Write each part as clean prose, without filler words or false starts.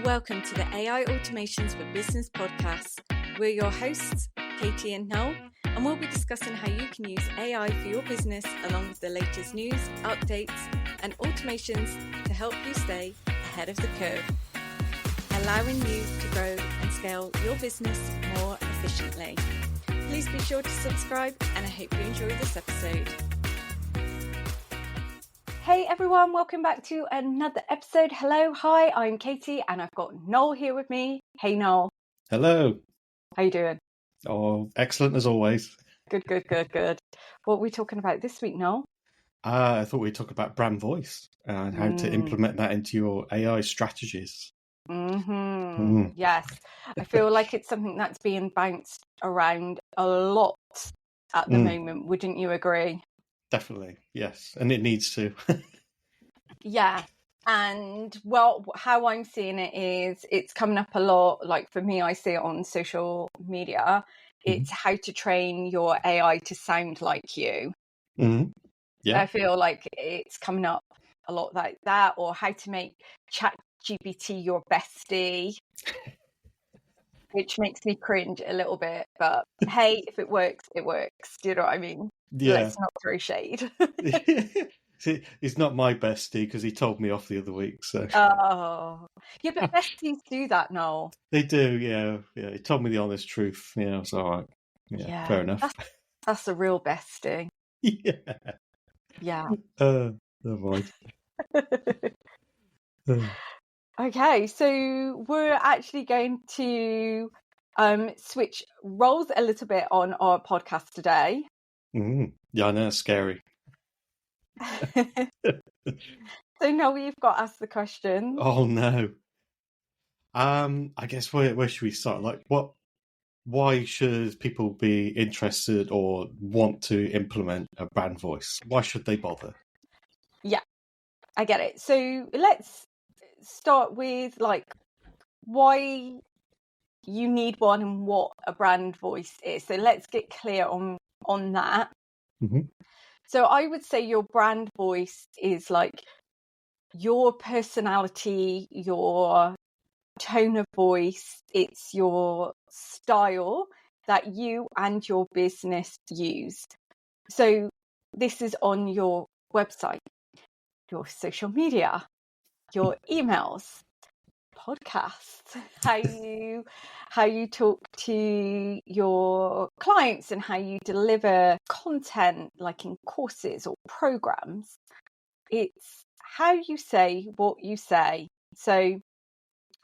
Welcome to the AI Automations for Business podcast. We're your hosts, Katie and Noel, and we'll be discussing how you can use AI for your business along with the latest news, updates, and automations to help you stay ahead of the curve, allowing you to grow and scale your business more efficiently. Please be sure to subscribe, and I hope you enjoy this episode. Hey everyone, welcome back to another episode. Hello, hi, I'm Katie and I've got Noel here with me. Hey Noel. Hello. How you doing? Oh, excellent as always. Good. What are we talking about this week, Noel? I thought we'd talk about brand voice and how to implement that into your AI strategies. Yes, I feel like it's something that's being bounced around a lot at the moment. Wouldn't you agree? Definitely, yes. And it needs to. Yeah. And well, how I'm seeing it is it's coming up a lot. Like for me, I see it on social media. It's how to train your AI to sound like you. Yeah. I feel like it's coming up a lot like that, or how to make ChatGPT your bestie, which makes me cringe a little bit. But hey, if it works, it works. Do you know what I mean? Yeah. Let's not throw shade. See, he's not my bestie because he told me off the other week. So. Oh, yeah, but besties do that, Noel. They do, yeah. He told me the honest truth. Yeah, it's all right. Yeah. Fair enough. That's a real bestie. Yeah. Yeah. Never mind. Okay, so we're actually going to switch roles a little bit on our podcast today. Yeah, I know, it's scary. So now we've got asked the question. Oh no. I guess where should we start? Like, why should people be interested or want to implement a brand voice? Why should they bother? Yeah, I get it. So let's start with like why you need one and what a brand voice is. So let's get clear on that. So I would say your brand voice is like your personality, your tone of voice, it's your style that you and your business use. So this is on your website, your social media, your emails, podcasts, how you talk to your clients and how you deliver content like in courses or programs. It's how you say what you say. So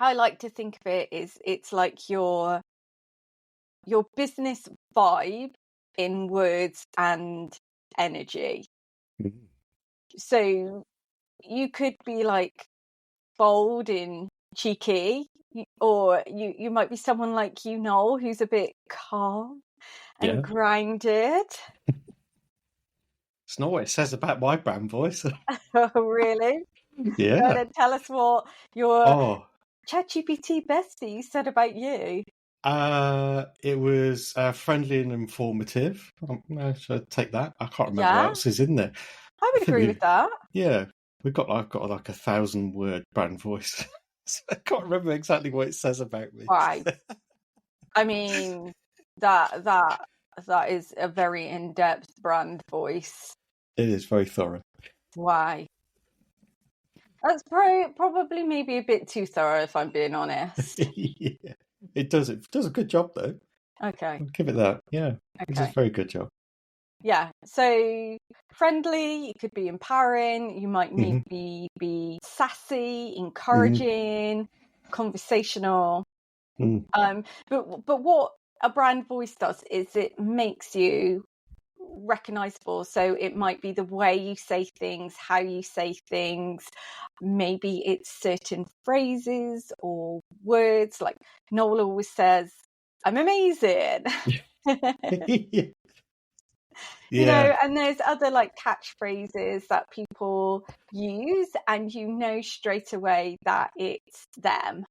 I like to think of it as it's like your business vibe in words and energy. So you could be like bold and cheeky, or you might be someone like you, Noel, who's a bit calm and grounded. It's not what it says about my brand voice. Oh, really? Yeah. And then tell us what your ChatGPT bestie said about you. It was friendly and informative. Should I take that? I can't remember what else is in there. I would agree with that. Yeah, I've got like 1,000-word brand voice. So I can't remember exactly what it says about me. Right. I mean, that is a very in-depth brand voice. It is very thorough. Why? That's probably maybe a bit too thorough, if I'm being honest. Yeah, it does. It does a good job, though. Okay. I'll give it that. Yeah, it does a very good job. Yeah. So friendly, it could be empowering. You might need be sassy, encouraging, conversational. But what a brand voice does is it makes you recognizable. So it might be the way you say things, how you say things. Maybe it's certain phrases or words. Like Noel always says, "I'm amazing." You know, and there's other like catchphrases that people use, and you know straight away that it's them.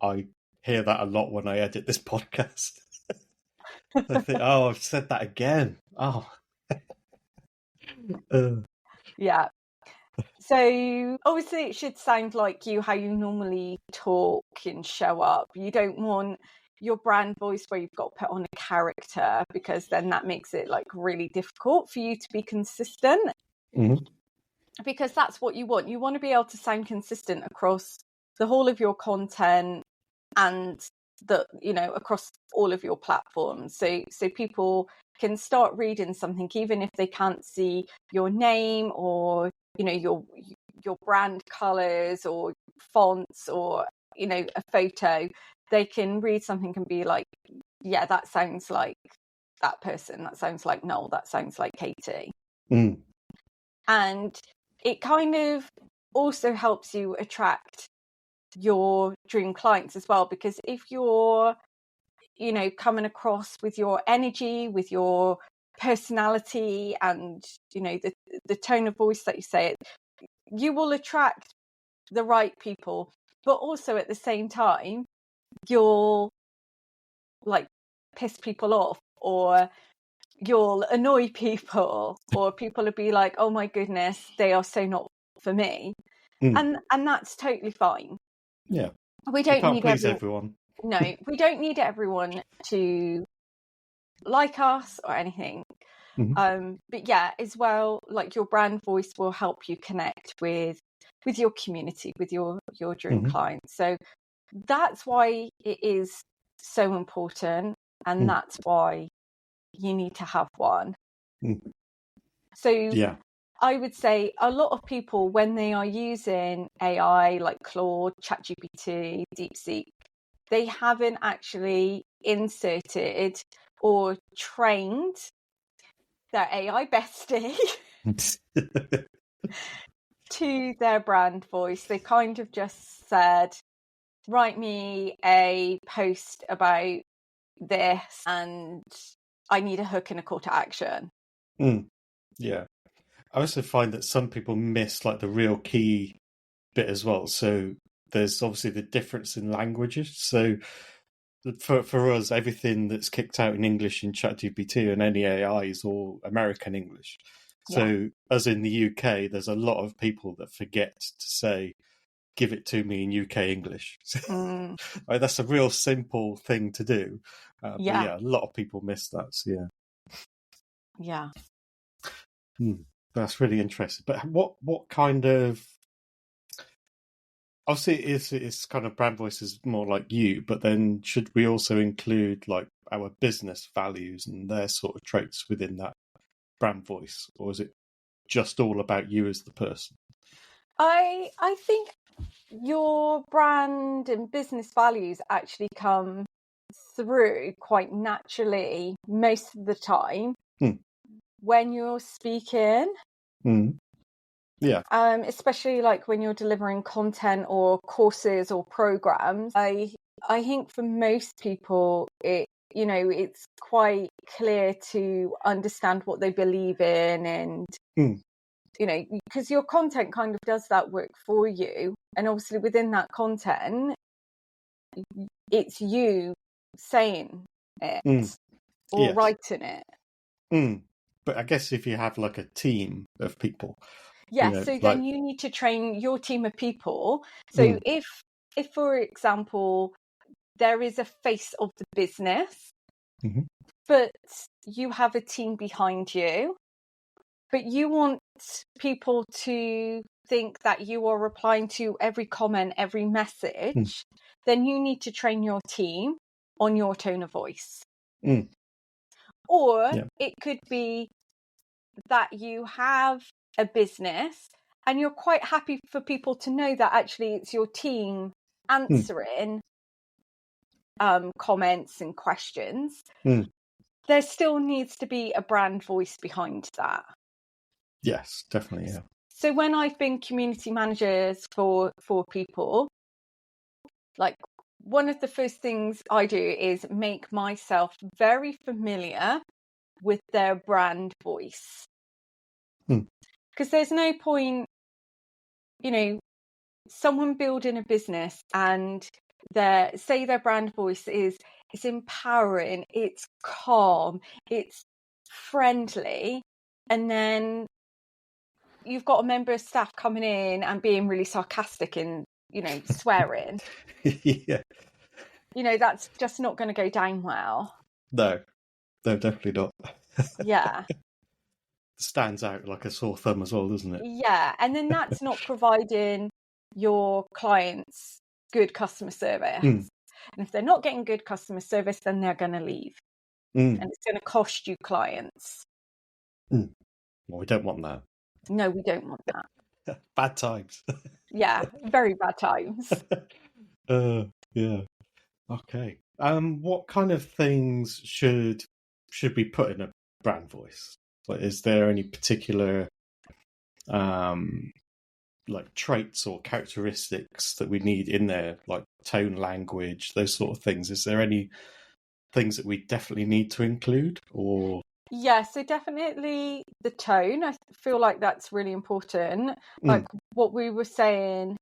I hear that a lot when I edit this podcast. I think, I've said that again. Yeah. So obviously it should sound like you, how you normally talk and show up. You don't want your brand voice where you've got to put on a character, because then that makes it like really difficult for you to be consistent. Mm-hmm. Because that's what you want. You want to be able to sound consistent across the whole of your content and across all of your platforms. So people can start reading something even if they can't see your name or your brand colors or fonts or a photo. They can read something and be like, yeah, that sounds like that person, that sounds like Noel, that sounds like Katie. And it kind of also helps you attract your dream clients as well, because if you're coming across with your energy, with your personality, and the tone of voice that you say it, you will attract the right people. But also at the same time, you'll like piss people off, or you'll annoy people, or people will be like, oh my goodness, they are so not for me. And that's totally fine. Yeah, we don't need everyone. No, we don't need everyone to like us or anything. But yeah, as well, like your brand voice will help you connect with your community, with your dream clients. So that's why it is so important, and that's why you need to have one. So yeah, I would say a lot of people, when they are using AI like Claude, ChatGPT, DeepSeek, they haven't actually inserted or trained their AI bestie to their brand voice. They kind of just said, write me a post about this and I need a hook and a call to action. Yeah. I also find that some people miss like the real key bit as well. So there's obviously the difference in languages. So for us, everything that's kicked out in English in ChatGPT and any AI is all American English. So as in the UK, there's a lot of people that forget to say, give it to me in UK English. Like, that's a real simple thing to do. But yeah, a lot of people miss that. So yeah. That's really interesting. But what kind of, obviously it's kind of brand voice is more like you, but then should we also include like our business values and their sort of traits within that brand voice, or is it just all about you as the person? I think your brand and business values actually come through quite naturally most of the time when you're speaking. Yeah. Especially like when you're delivering content or courses or programs. I think for most people it's quite clear to understand what they believe in, and because your content kind of does that work for you, and obviously within that content it's you saying it or writing it. But I guess if you have like a team of people, then you need to train your team of people. So if for example there is a face of the business, but you have a team behind you, but you want people to think that you are replying to every comment, every message, then you need to train your team on your tone of voice. Or it could be that you have a business and you're quite happy for people to know that actually it's your team answering comments and questions. There still needs to be a brand voice behind that. Yes, definitely. Yeah. So when I've been community managers for people, like one of the first things I do is make myself very familiar with their brand voice. Because there's no point, someone building a business and their brand voice is, it's empowering, it's calm, it's friendly, and then you've got a member of staff coming in and being really sarcastic and, swearing, Yeah. that's just not going to go down well. No, definitely not. Yeah. Stands out like a sore thumb as well, doesn't it? Yeah. And then that's not providing your clients good customer service. Mm. And if they're not getting good customer service, then they're going to leave. Mm. And it's going to cost you clients. Mm. Well, we don't want that. No, we don't want that. Bad times. Yeah, very bad times. Yeah. Okay. What kind of things should be put in a brand voice? Like, is there any particular like traits or characteristics that we need in there, like tone, language, those sort of things? Is there any things that we definitely need to include, or? Yeah, so definitely the tone. I feel like that's really important. Like what we were saying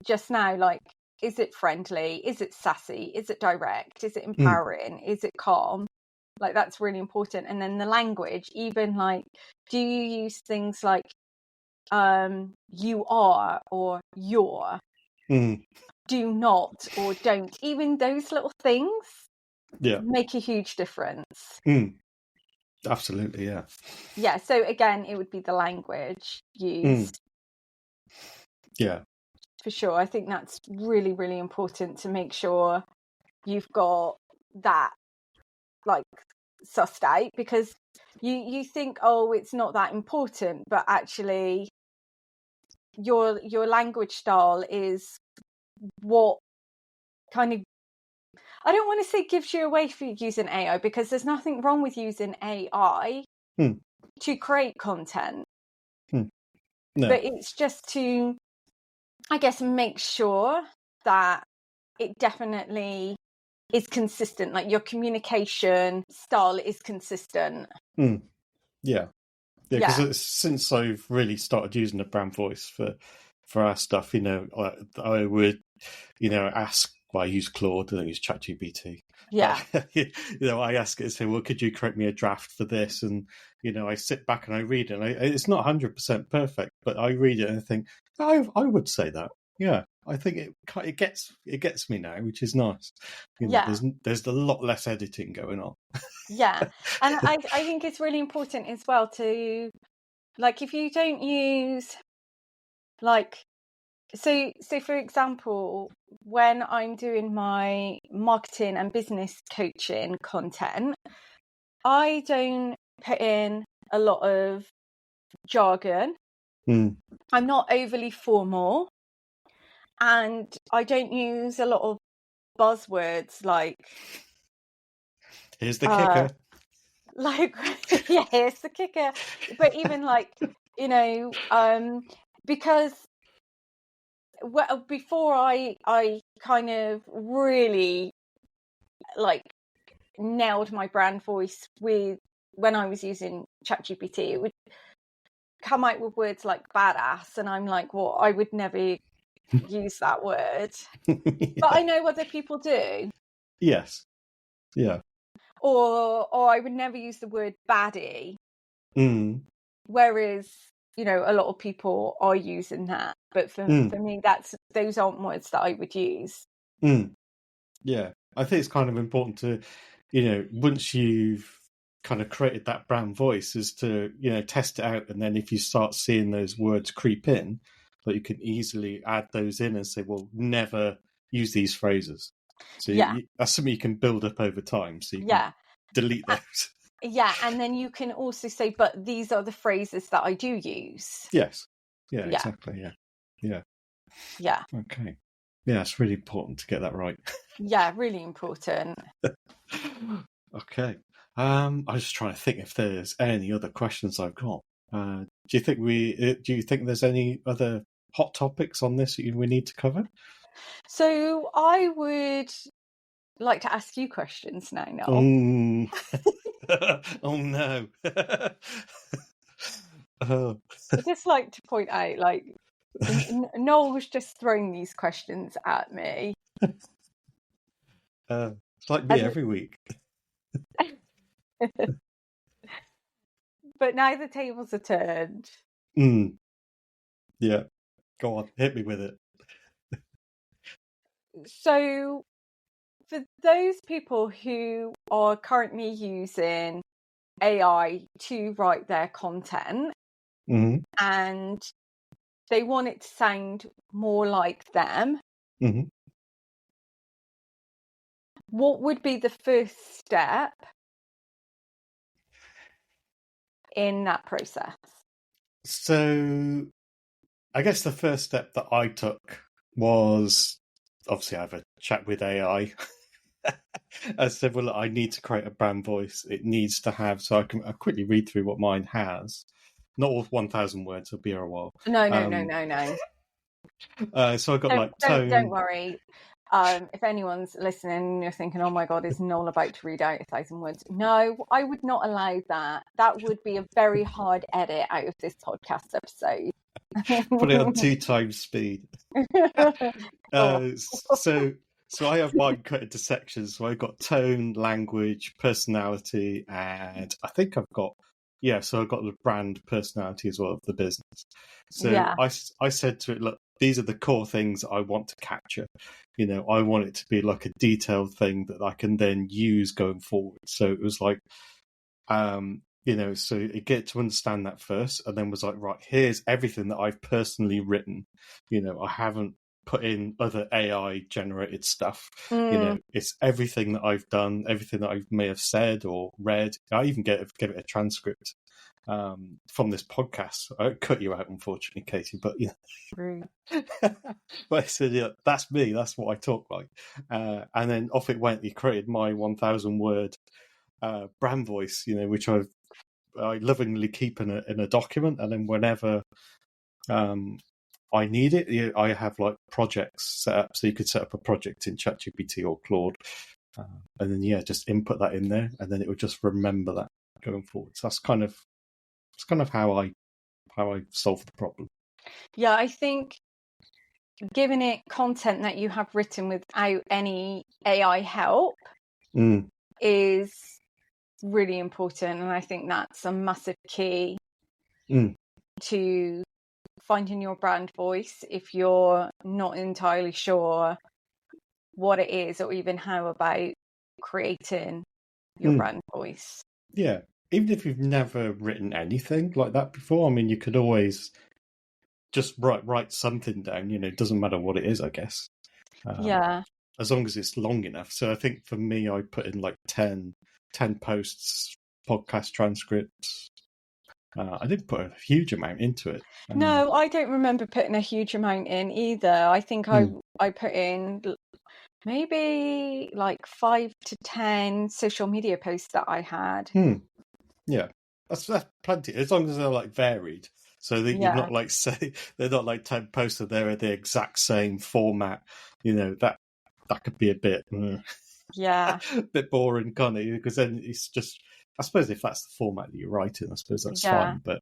just now, like, is it friendly? Is it sassy? Is it direct? Is it empowering? Is it calm? Like, that's really important. And then the language, even like, do you use things like you are or you're, do not or don't? Even those little things make a huge difference. Absolutely, yeah. Yeah, so again, it would be the language used. Yeah. For sure. I think that's really, really important to make sure you've got that like sussed out, because you think, oh, it's not that important, but actually your language style is what kind of, I don't want to say gives you away for using AI, because there's nothing wrong with using AI to create content. No. But it's just to, I guess, make sure that it definitely is consistent, like your communication style is consistent. Yeah, because since I've really started using the brand voice for our stuff, I would, ask. Well, I use Claude, I don't use ChatGPT. Yeah. I ask it and say, well, could you create me a draft for this? And, I sit back and I read it. And it's not 100% perfect, but I read it and I think, I would say that. Yeah, I think it gets me now, which is nice. There's a lot less editing going on. Yeah, and I think it's really important as well to, like, if you don't use, like, so for example, when I'm doing my marketing and business coaching content, I don't put in a lot of jargon. I'm not overly formal, and I don't use a lot of buzzwords like, here's the kicker. Like, yeah, here's the kicker. But even like, because before I kind of really like nailed my brand voice with, when I was using ChatGPT, it would come out with words like badass, and I'm like, well, I would never use that word. But I know other people do. Yes. Yeah. Or I would never use the word baddie. Whereas, a lot of people are using that. But for me, those aren't words that I would use. Yeah. I think it's kind of important to, once you've kind of created that brand voice, is to, test it out. And then if you start seeing those words creep in, that you can easily add those in and say, well, never use these phrases. So that's something you can build up over time. So you can delete those. Yeah, and then you can also say, but these are the phrases that I do use. Yes. Yeah, exactly. Yeah. Okay. Yeah, it's really important to get that right. Yeah, really important. Okay. I was just trying to think if there's any other questions I've got. Do you think there's any other hot topics on this that we need to cover? So I would like to ask you questions now, Noel. Oh no. I'd just like to point out, like, Noel was just throwing these questions at me. It's like me every week. But now the tables are turned. Yeah. Go on, hit me with it. So for those people who are currently using AI to write their content Mm-hmm. and they want it to sound more like them, Mm-hmm. what would be the first step in that process? So I guess the first step that I took was obviously I have a chat with AI. I said, well, look, I need to create a brand voice. It needs to have, so I quickly read through what mine has. Not all 1,000 words, it'll be a while. No. So I got like Don't tone. worry. If anyone's listening and you're thinking, oh my God, is Noel about to read out 1,000 words? No, I would not allow that. That would be a very hard edit out of this podcast episode. Put it on 2 times speed. So I have mine cut into sections. So I've got tone, language, personality, and I think I've got so I've got the brand personality as well of the business. So Yeah. I said to it, look, these are the core things I want to capture. I want it to be like a detailed thing that I can then use going forward. So it was like, so it get to understand that first, and then was like, right, here's everything that I've personally written. I haven't put in other AI generated stuff. It's everything that I've done, everything that I may have said or read. I even give it a transcript from this podcast. I cut you out, unfortunately, Katie, but but I said, that's me. That's what I talk like. And then off it went. He created my 1,000 word brand voice, which I lovingly keep in a document, and then whenever I need it, I have like projects set up, so you could set up a project in ChatGPT or Claude, and then just input that in there, and then it would just remember that going forward. So that's kind of how I solve the problem. Yeah, I think giving it content that you have written without any AI help is really important, and I think that's a massive key to finding your brand voice if you're not entirely sure what it is or even how about creating your brand voice. Yeah, even if you've never written anything like that before, I mean, you could always just write something down. It doesn't matter what it is, I guess. As long as it's long enough. So I think for me, I put in like 10 posts, podcast transcripts. I didn't put a huge amount into it. No, I don't remember putting a huge amount in either. I think I put in maybe like 5 to 10 social media posts that I had. Yeah, that's plenty, as long as they're like varied. So that you're not like they're not like 10 posts that they're the exact same format. That could be a bit a bit boring, can't it? Because then it's just, I suppose if that's the format that you're writing, I suppose that's fine. But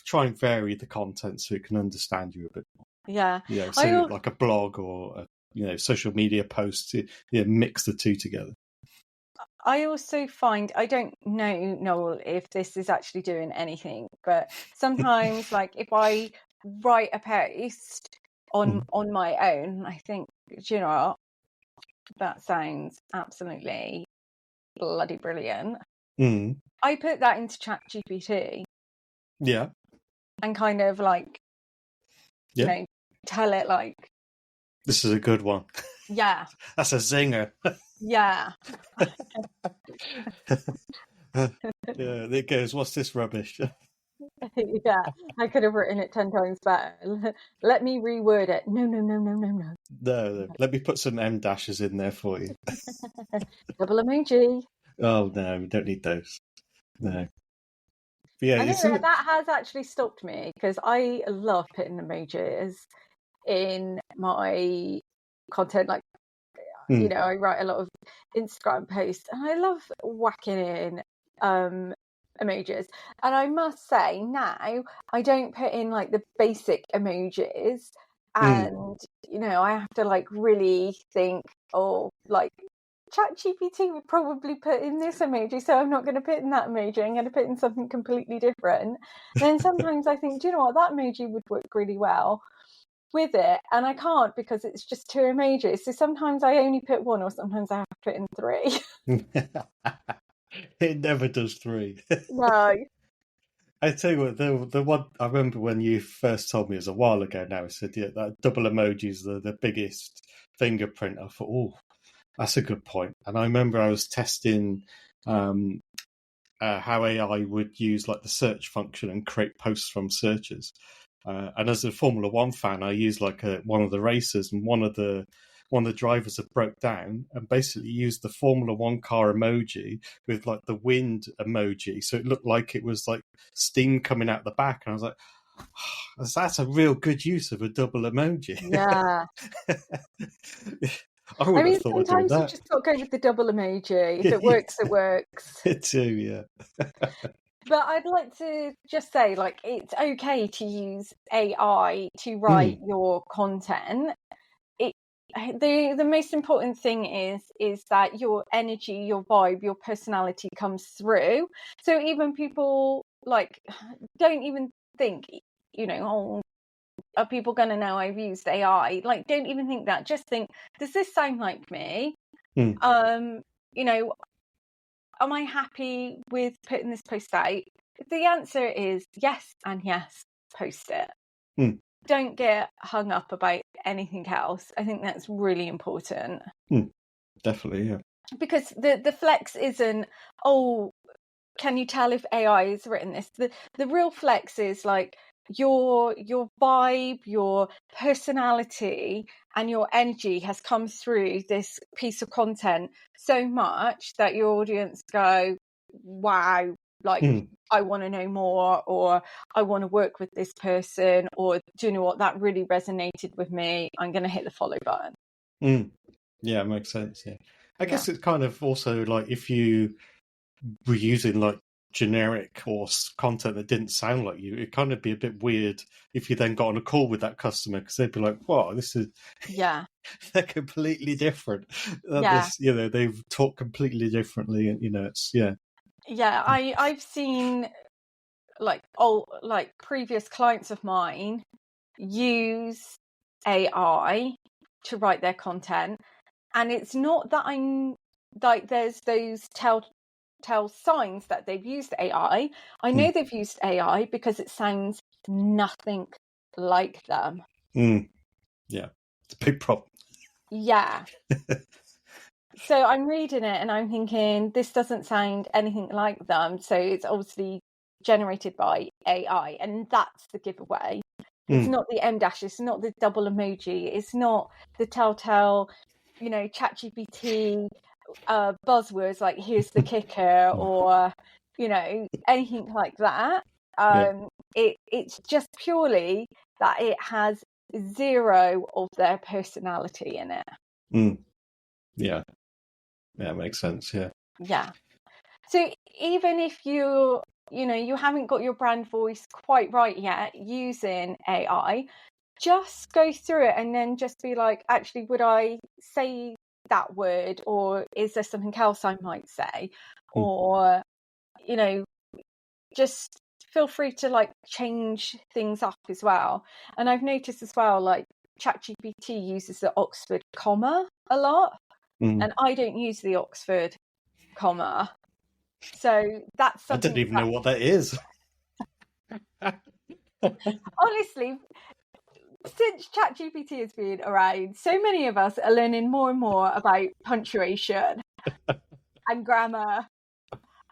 try and vary the content so it can understand you a bit more. So like a blog or social media posts, mix the two together. I also find, I don't know, Noel, if this is actually doing anything, but sometimes like if I write a post on my own, I think, do you know what? That sounds absolutely bloody brilliant. I put that into ChatGPT. Yeah. And kind of like, tell it like, this is a good one. Yeah. That's a zinger. Yeah. There it goes. What's this rubbish? Yeah, I could have written it 10 times better. Let me reword it. No. No, let me put some M dashes in there for you. Double emoji. Oh no, we don't need those. No. But yeah, that has actually stopped me because I love putting emojis in my content. Like, I write a lot of Instagram posts and I love whacking in emojis. And I must say now I don't put in like the basic emojis, and I have to like really think, like ChatGPT would probably put in this emoji, so I'm not going to put in that emoji. I'm going to put in something completely different. Then sometimes I think, do you know what, that emoji would work really well with it, and I can't because it's just 2 emojis. So sometimes I only put 1, or sometimes I have to put in 3. It never does 3. No. I tell you what, the one I remember when you first told me, it was a while ago now. I said, yeah, that double emoji is the biggest fingerprint. I thought, oh, that's a good point. And I remember I was testing how AI would use like the search function and create posts from searches. And as a Formula One fan, I used like one of the races, and one of the drivers had broke down and basically used the Formula One car emoji with like the wind emoji, so it looked like it was like steam coming out the back. And I was like, oh, that's a real good use of a double emoji. Yeah. I would have thought of doing Sometimes you that. just got to go with the double emoji. If it works, it works. It too, yeah. But I'd like to just say, like, it's okay to use AI to write your content. The most important thing is that your energy, your vibe, your personality comes through. So even people like don't even think, oh, are people going to know I've used AI? Like, don't even think that. Just think, does this sound like me? Am I happy with putting this post out? If the answer is yes and yes, post it. Don't get hung up about anything else. I think that's really important. Definitely, yeah. Because the flex isn't, oh, can you tell if AI has written this? The real flex is like your vibe, your personality, and your energy has come through this piece of content so much that your audience go, wow, like I want to know more, or I want to work with this person, or do you know what, that really resonated with me, I'm going to hit the follow button. Yeah, it makes sense. Yeah, I guess it's kind of also like if you were using like generic or content that didn't sound like you, it'd kind of be a bit weird if you then got on a call with that customer, because they'd be like, "Wow, this is they're completely different." They've talked completely differently, and it's I've seen like previous clients of mine use AI to write their content, and it's not that I'm like there's those telltale signs that they've used AI. I know they've used AI because it sounds nothing like them. Yeah, it's a big problem. Yeah. So I'm reading it and I'm thinking, this doesn't sound anything like them. So it's obviously generated by AI, and that's the giveaway. It's not the M dash, it's not the double emoji, it's not the telltale, ChatGPT buzzwords like here's the kicker, or anything like that. It's just purely that it has 0 of their personality in it. Yeah, it makes sense. Yeah. So even if you haven't got your brand voice quite right yet using AI, just go through it and then just be like, actually, would I say that word, or is there something else I might say? Or, just feel free to like change things up as well. And I've noticed as well, like ChatGPT uses the Oxford comma a lot, and I don't use the Oxford comma. So that's something I don't even know what that is. Honestly, since ChatGPT has been around, so many of us are learning more and more about punctuation and grammar.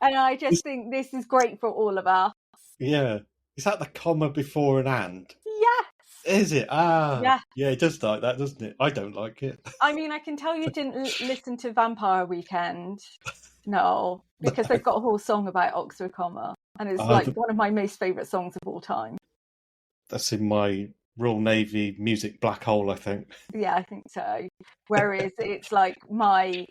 And I just think this is great for all of us. Yeah. Is that the comma before an and? Yes. Is it? Yeah. Yeah, it does like that, doesn't it? I don't like it. I mean, I can tell you didn't listen to Vampire Weekend. No, because they've got a whole song about Oxford comma. And it's like one of my most favourite songs of all time. That's in my Royal Navy music black hole, I think. Yeah, I think so. Whereas it's like my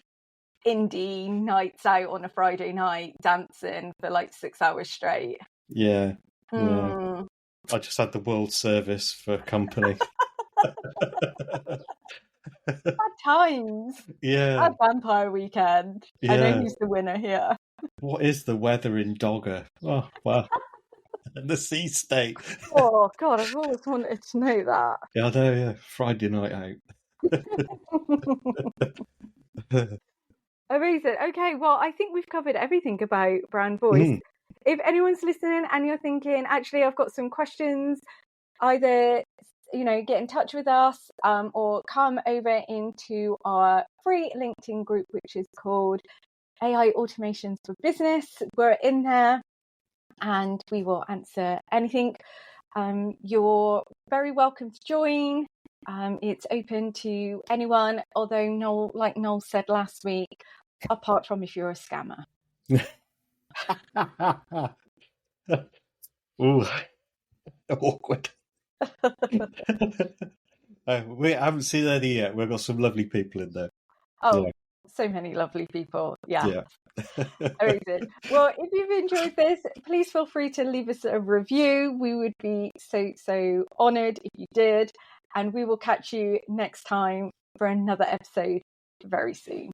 indie nights out on a Friday night dancing for like 6 hours straight. Yeah. I just had the World Service for company. Bad times. Yeah, Bad vampire weekend. I know yeah. who's the winner here. What is the weather in Dogger? Oh, wow. The sea state. Oh God, I've always wanted to know that. Yeah, I know, yeah. Friday night out. Amazing. Okay, well, I think we've covered everything about brand voice. Mm. If anyone's listening and you're thinking, actually, I've got some questions, either get in touch with us or come over into our free LinkedIn group, which is called AI Automations for Business. We're in there and we will answer anything. You're very welcome to join. It's open to anyone, although Noel, like Noel said last week, apart from if you're a scammer. Ooh, awkward. We haven't seen any yet. We've got some lovely people in there. Oh, Yeah. so many lovely people. Yeah. Yeah. Amazing. Well, if you've enjoyed this, please feel free to leave us a review. We would be so honoured if you did. And we will catch you next time for another episode very soon.